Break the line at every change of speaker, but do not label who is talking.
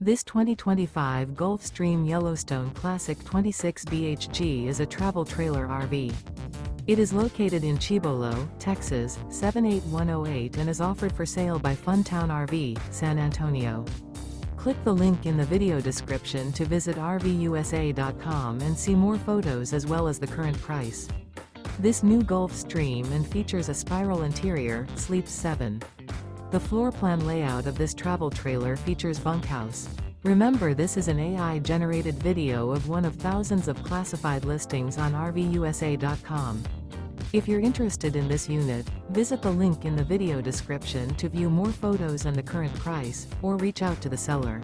This 2025 Gulf Stream Yellowstone Classic 26 bhg is a travel trailer RV. It is located in Cibolo, Texas, 78108 and is offered for sale by Funtown RV, San Antonio. Click the link in the video description to visit RVUSA.com and see more photos as well as the current price. This new Gulf Stream and features a spiral interior, sleeps 7. The floor plan layout of this travel trailer features Bunkhouse. Remember, this is an AI-generated video of one of thousands of classified listings on RVUSA.com. If you're interested in this unit, visit the link in the video description to view more photos and the current price, or reach out to the seller.